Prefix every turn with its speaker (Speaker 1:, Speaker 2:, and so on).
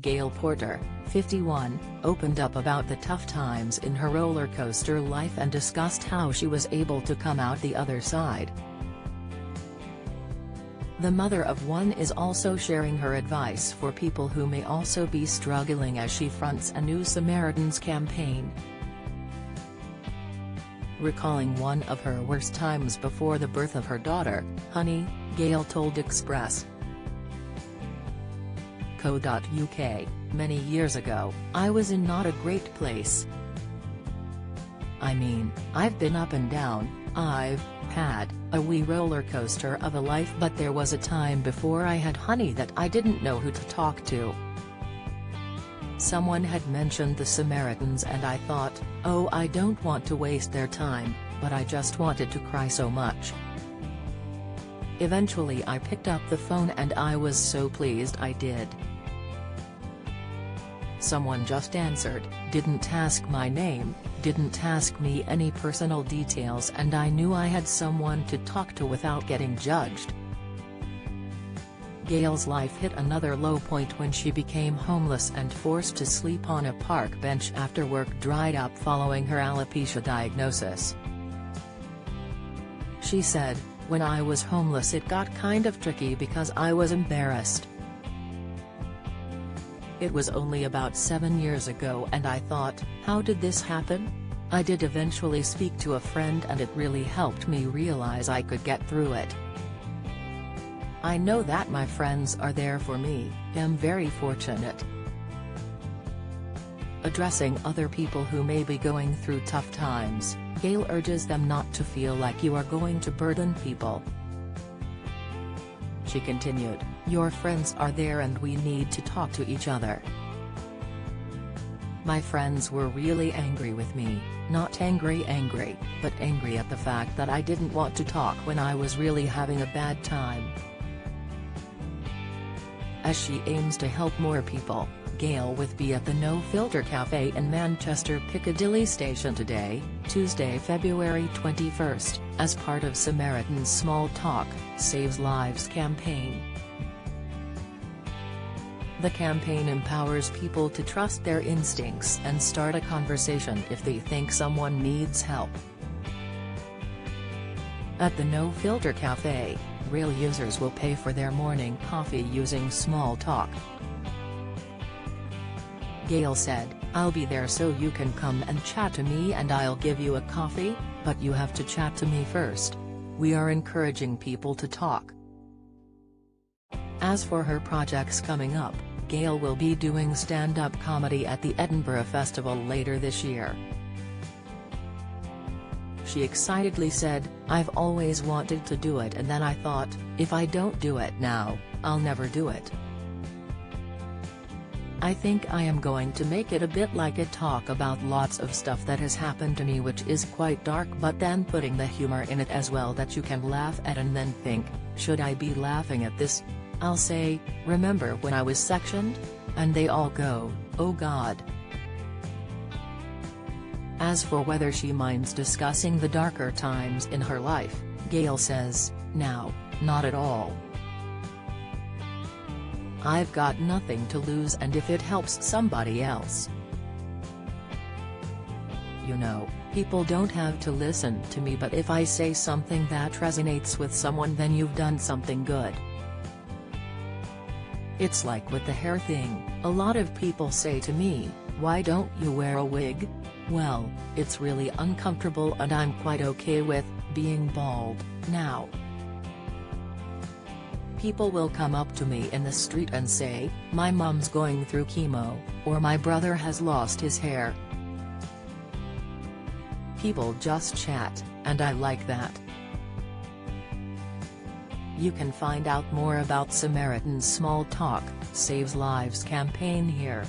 Speaker 1: Gail Porter, 51, opened up about the tough times in her roller coaster life and discussed how she was able to come out the other side. The mother of one is also sharing her advice for people who may also be struggling as she fronts a new Samaritans campaign. Recalling one of her worst times before the birth of her daughter, Honey, Gail told Express.co.uk, "Many years ago, I was in not a great place. I mean, I've been up and down, I've had a wee roller coaster of a life, but there was a time before I had Honey that I didn't know who to talk to. Someone had mentioned the Samaritans and I thought, oh, I don't want to waste their time, but I just wanted to cry so much. Eventually I picked up the phone and I was so pleased I did. Someone just answered, didn't ask my name, didn't ask me any personal details, and I knew I had someone to talk to without getting judged." Gail's life hit another low point when she became homeless and forced to sleep on a park bench after work dried up following her alopecia diagnosis. She said, "When I was homeless it got kind of tricky because I was embarrassed. It was only about 7 years ago and I thought, how did this happen? I did eventually speak to a friend and it really helped me realize I could get through it. I know that my friends are there for me, am very fortunate." Addressing other people who may be going through tough times, Gail urges them not to feel like you are going to burden people. She continued, "Your friends are there and we need to talk to each other. My friends were really angry with me, not angry, but angry at the fact that I didn't want to talk when I was really having a bad time." As she aims to help more people, Gail will be at the No Filter Cafe in Manchester Piccadilly Station today, Tuesday, February 21st, as part of Samaritans Small Talk, Saves Lives campaign. The campaign empowers people to trust their instincts and start a conversation if they think someone needs help. At the No Filter Cafe, real users will pay for their morning coffee using Small Talk. Gail said, "I'll be there so you can come and chat to me and I'll give you a coffee, but you have to chat to me first. We are encouraging people to talk." As for her projects coming up, Gail will be doing stand-up comedy at the Edinburgh Festival later this year. She excitedly said, "I've always wanted to do it and then I thought, if I don't do it now, I'll never do it. I think I am going to make it a bit like a talk about lots of stuff that has happened to me which is quite dark, but then putting the humor in it as well that you can laugh at and then think, should I be laughing at this? I'll say, remember when I was sectioned? And they all go, oh God." As for whether she minds discussing the darker times in her life, Gail says, "No, not at all. I've got nothing to lose and if it helps somebody else. You know, people don't have to listen to me, but if I say something that resonates with someone then you've done something good. It's like with the hair thing, a lot of people say to me, why don't you wear a wig? Well, it's really uncomfortable and I'm quite okay with being bald now. People will come up to me in the street and say, my mom's going through chemo, or my brother has lost his hair. People just chat, and I like that." You can find out more about Samaritans Small Talk, Saves Lives campaign here.